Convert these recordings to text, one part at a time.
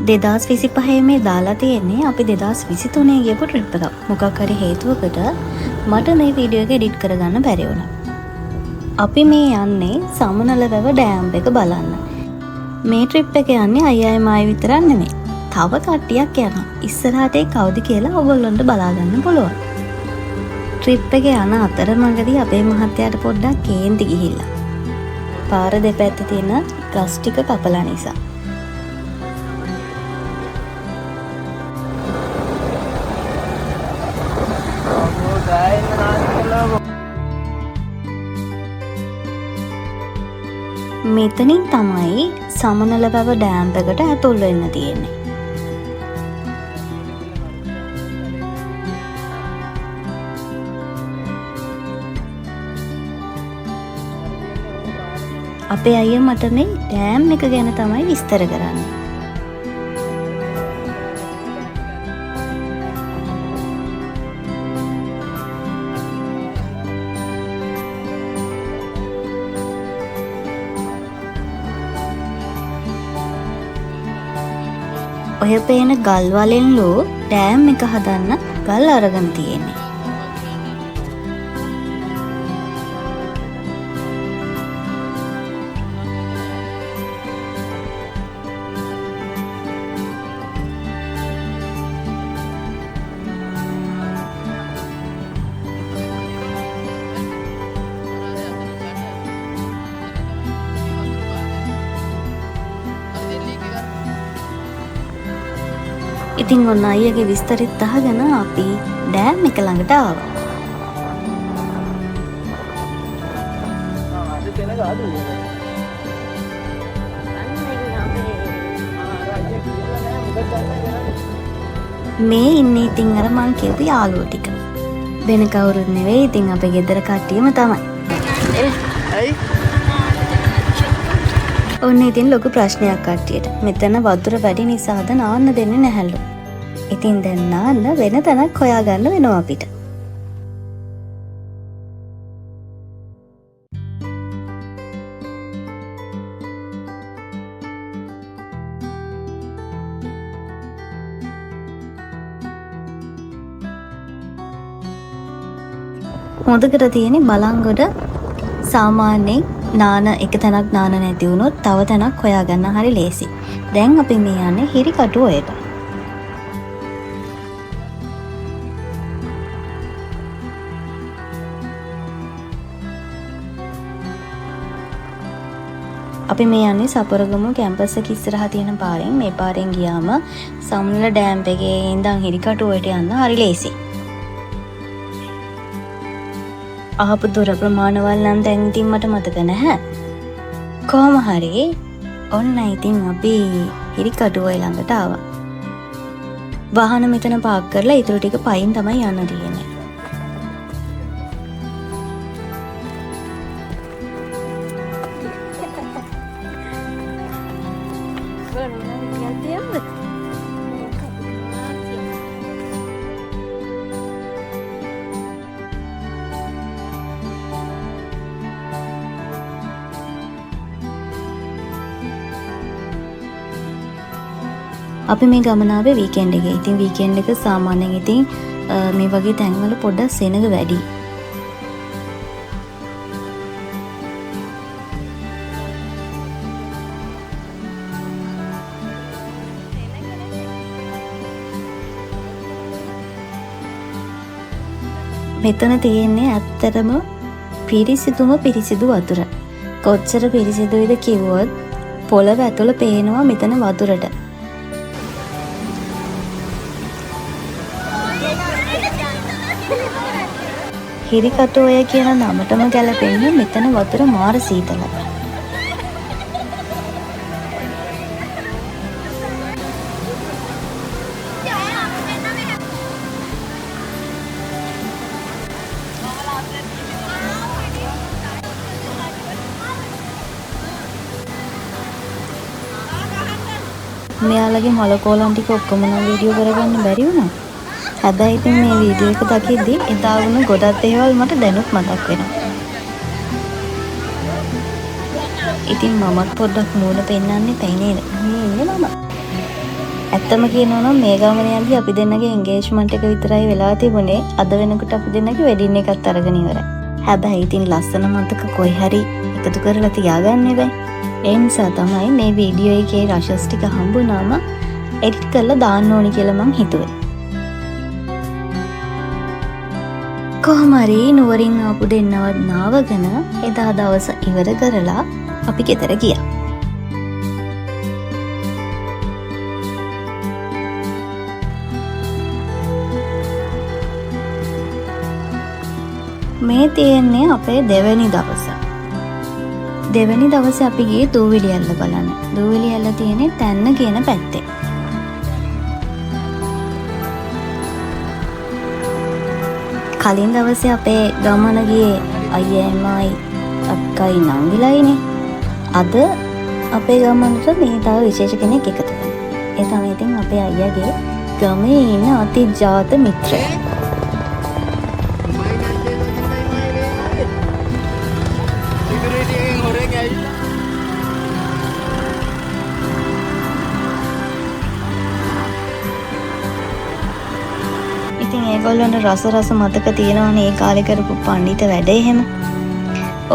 2025 මේ දාලා තියෙන්නේ අපි 2023 ගියපු ට්‍රිප් එකක්. මොකක් හරි හේතුවකට මට මේ වීඩියෝ එක එඩිට් කරගන්න බැරි වුණා. අපි මේ යන්නේ සමනලවැව ඩෑම් එක බලන්න. මේ ට්‍රිප් එක යන්නේ අයියයි මායි විතරක් නෙමෙයි. තව කට්ටියක් යනවා. ඉස්සරහට ඒ කවුද කියලා ඔයගොල්ලන්ට බලා ගන්න පුළුවන්. ට්‍රිප් එක යන අතරමඟදී අපේ මහත්තයාට පොඩ්ඩක් කේන්ති ගිහිල්ලා. පාර දෙපැත්තේ තියෙන ගස් ටික කපලා නිසා. මෙතනින් තමයි සමනලවැව ඩෑම් එකට ඇතුල් වෙන්න තියෙන්නේ. අපේ අයියා මට මේ ඩෑම් එක ගැන තමයි විස්තර කරන්නේ. ඔය පේන ගල් වලින් ලෝ ඩෑම් එක හදන්න ගල් අරගෙන තියෙන්නේ. ඉතින් ඔන්න අයියගේ විස්තරිත් අහගෙන අපි ඩෑම් එක ළඟට ආවා. මේ ඉන්නේ ඉතින් අර මං කියපු යාළුවෝ ටික. වෙන කවුරුත් නෙවෙයි, ඉතින් අපේ ගෙදර කට්ටියම තමයි. ඔන්න ඉතින් ලොකු ප්‍රශ්නයක් කට්ටියට. මෙතන වතුර වැඩි නිසාද නාන්න දෙන්නේ නැහැලු. ඉතින් දැන් නාන්න වෙන තැනක් හොයාගන්න වෙනවා අපිට. හොඳකට තියෙන්නේ බලංගොඩ. සාමාන්‍යයෙන් නාන එක තැනක් නාන නැති වුණොත් තව තැනක් හොයාගන්න හරි ලේසි. දැන් අපි මේ යන්නේ හිරිකටු ඔයට. අපි මේ යන්නේ සපුරගමු කැම්පස් එක ඉස්සරහා තියෙන පාරෙන්. මේ පාරෙන් ගියාම සමනල ඩෑම් එකේ ඉඳන් හිරිකටු ඔයට යන්න හරි ලේසි. ආපු දුර ප්‍රමාණවල් නම් දැන් ඉතින් මට මතක නැහැ. කොහොම හරි ඔන්න ඉතින් අපි හිරිකටුවයි ළඟට ආවා. වාහන මෙතන පාක් කරලා ඊටු ටික පයින් තමයි යන්න තියෙන්නේ. අපි මේ ගමන ආවේ වීකෙන්ඩ් එකේ. ඉතින් වීකෙන්ඩ් එක සාමාන්‍යයෙන් ඉතින් මේ වගේ තැන්වල පොඩ්ඩක් සෙනග වැඩි. මෙතන තියෙන්නේ ඇත්තටම පිරිසිදුම පිරිසිදු වතුර. කොච්චර පිරිසිදුයිද කිව්වොත් පොළව ඇතුළ පේනවා මෙතන වතුරට. හිරිකටු ඔය කියන නමටම ගැලපෙන්නේ මෙතන වතුර මාර සීතලයි. මෙයාලගේ මොලකෝලන් ටික ඔක්කොම නම් වීඩියෝ කරගන්න බැරි වුණා. හැබැයි ඉතින් මේ වීඩියෝ එක දකිද්දි එදා වුණ ගොඩක් දේවල් මට දැනුත් මතක් වෙනවා. ඉතින් මමත් පොඩ්ඩක් මූණ පෙන්නන්න එපා නේද? මේ ඉන්නේ මම. ඇත්තම කියනවා නම් මේ ගමන යද්දී අපි දෙන්නගේ එන්ගේජ්මන්ට් එක විතරයි වෙලා තිබුණේ. අද වෙනකොට අපි දෙන්නගේ වෙඩින් එකත් අරගෙන ඉවරයි. හැබැයි ඉතින් ලස්සන මතක කොයි හරි එකතු කරලා තියාගන්න බෑ. ඒ නිසා තමයි මේ වීඩියෝ එකේ රෂස් ටික හම්බුනාම එඩිට් කරලා දාන්න ඕනි කියලා මං හිතුවේ. කොහොම හරි නුවරින් ආපු දෙන්නවත් නාවගෙන එදා දවස ඉවර කරලා අපි ගෙදර ගියා. මේ තියෙන්නේ අපේ දෙවැනි දවස. දෙවැනි දවසේ අපි ගියේ දූවිලි ඇල්ල බලන්න. දූවිලි ඇල්ල තියෙන්නේ තැන්න කියන පැත්තේ. කලින් දවසේ අපේ ගමන ගියේ අයියමයි අක්කයි නංගිලායිනේ. අද අපේ ගමනට මේ තව විශේෂ කෙනෙක් එකතු වෙනවා. ඒ තමයි ඉතින් අපේ අයියාගේ ගමේ ඉන්න අතිජාත මිත්‍රයා. ඉතින් ඒගොල්ලන්ට රස මතක තියෙනවනේ ඒ කාලේ කරපු පඬිත වැඩ එහෙම.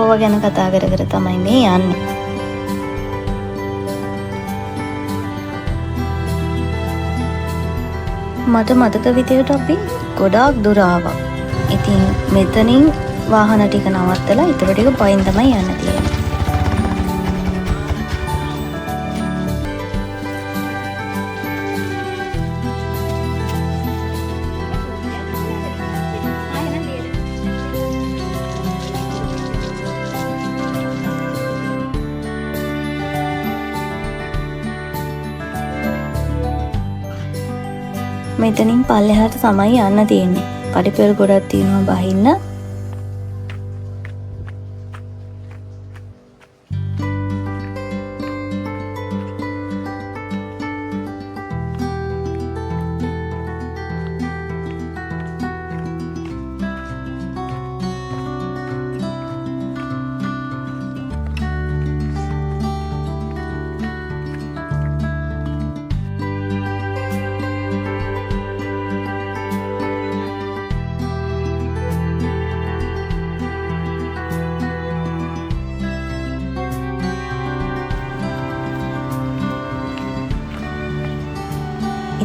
ඕව ගැන කතා කර කර තමයි මේ යන්නේ. මට මතක විදියට අපි ගොඩාක් දුර ආවා. ඉතින් මෙතනින් වාහන ටික නවත්තලා ඊටු ටික පයින් තමයි යන්න තියෙන්නේ. මෙතනින් පල්ලෙහාට තමයි යන්න තියෙන්නේ. පඩිපෙළ ගොඩක් තියෙනවා බහින්න.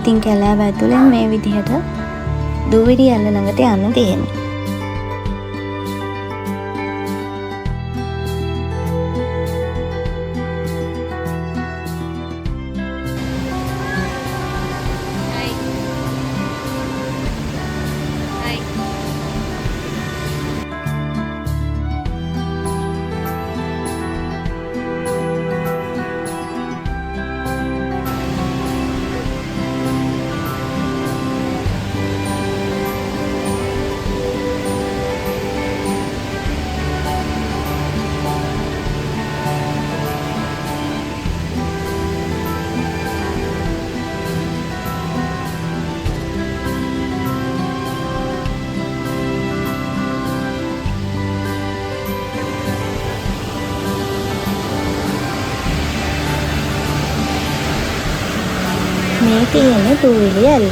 ඉතින් කැලෑව ඇතුලෙන් මේ විදිහට දූවිලි ඇල්ල ළඟට යන්න තියෙන්නේ. මේ තියෙන්නේ දූවිලි ඇල්ල.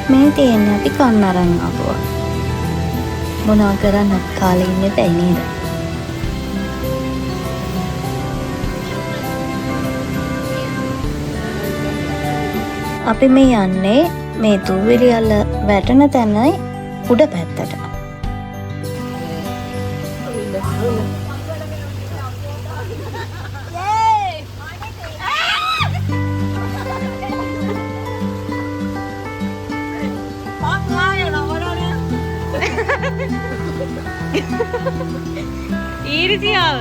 මේ තියෙන්නේ අපි කන්න අරන් ආපුවා. මොනවා කරන්නත් කාලේ ඉන්නේ බැයි නේද? අපි මේ යන්නේ මේ දූවිලි ඇල්ල වැටෙන තැනයි උඩ පැත්තට. ඊරිසියාව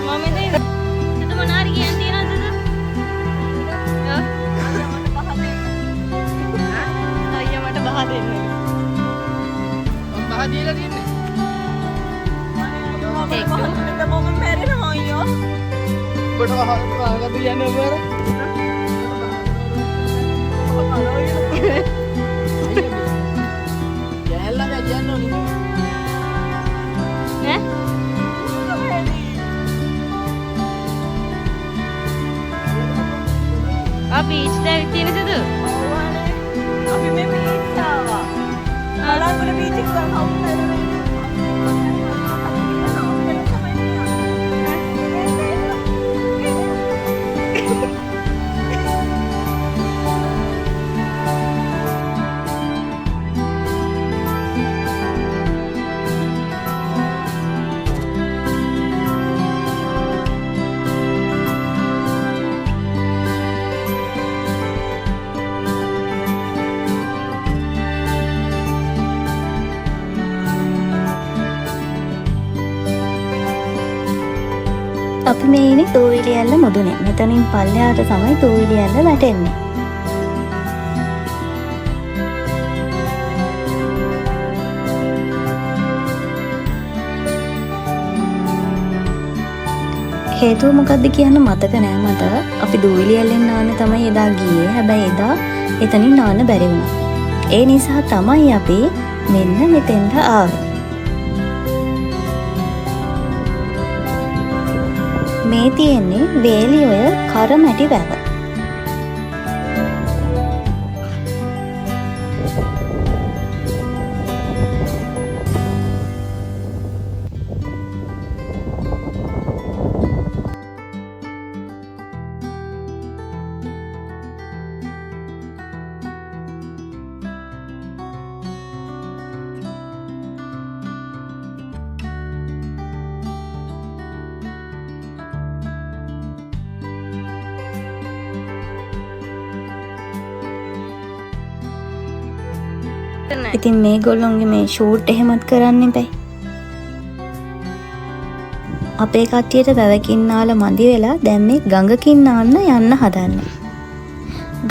මම ඉතින් මොනාරි කියන්නේ බීච් එක තියෙන සිදු. අපි මේ බීච් ආවා. බලන්න බීච් එක ගන්න අපි මේ ඉන්නේ තෝවිලියැල්ල මුදුනේ. මෙතනින් පල්ලෙහාට තමයි තෝවිලියැල්ල වැටෙන්නේ. හේතුව මොකක්ද කියන්න මතක නෑ මට. අපි දූවිලියැල්ලෙන් නාන්න තමයි එදා ගියේ. හැබැයි එදා එතනින් නාන්න බැරි වුණා. ඒ නිසා තමයි අපි මෙන්න මෙතෙන්ට ආවේ. මේ තියෙන්නේ වේලිඔය කරමැටි වැව. ඉතින් මේ ගොල්ලොන්ගේ මේ ෂූට් එහෙමත් කරන්න එපැයි. අපේ කට්ටියට වැවකින් නාලා මදි වෙලා දැන් මේ ගඟකින් නාන්න යන්න හදන්නේ.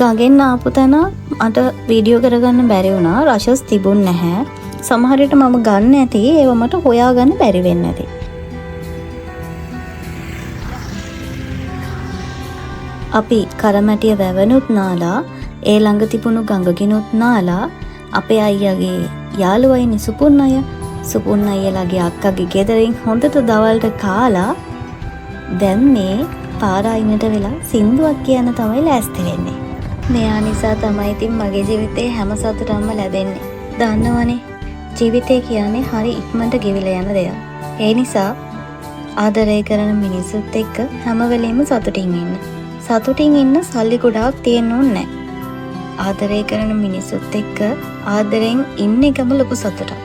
ගඟෙන් ආපු තැන මට වීඩියෝ කරගන්න බැරි වුණා. රෂස් තිබුණ නැහැ. සමහර විට මම ගන්න ඇති ඒව මට හොයාගන්න බැරි වෙන්න ඇති. අපි කරමැටිය වැවනුත් නාලා ඒ ළඟ තිබුණු ගඟකිනුත් නාලා අපේ අයියාගේ යාළුවයිනේ සුපුන් අයියලාගේ අක්කගේ ගෙදරින් හොඳට දවල්ට කාලා දැන් මේ පාර අයිනට වෙලා සින්දුවක් කියන්න තමයි ලෑස්ති වෙන්නේ. මෙයා නිසා තමයි ඉතින් මගේ ජීවිතේ හැම සතුටක්ම ලැබෙන්නේ. දන්නවනේ ජීවිතේ කියන්නේ හරි ඉක්මනට ගෙවිලා යන දෙයක්. ඒ නිසා ආදරය කරන මිනිස්සුත් එක්ක හැම වෙලෙම සතුටින් ඉන්න. සතුටින් ඉන්න සල්ලි ගොඩාක් තියෙන්න ඕනේ නැහැ. ආදරය කරන මිනිස්සුත් එක්ක ආදරෙන් ඉන්න එකම ලොකු සතුටක්.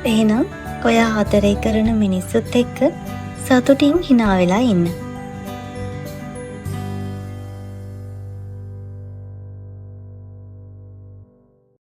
එහෙනම් ඔයා ආදරය කරන මිනිස්සුත් එක්ක සතුටින් hina වෙලා ඉන්න.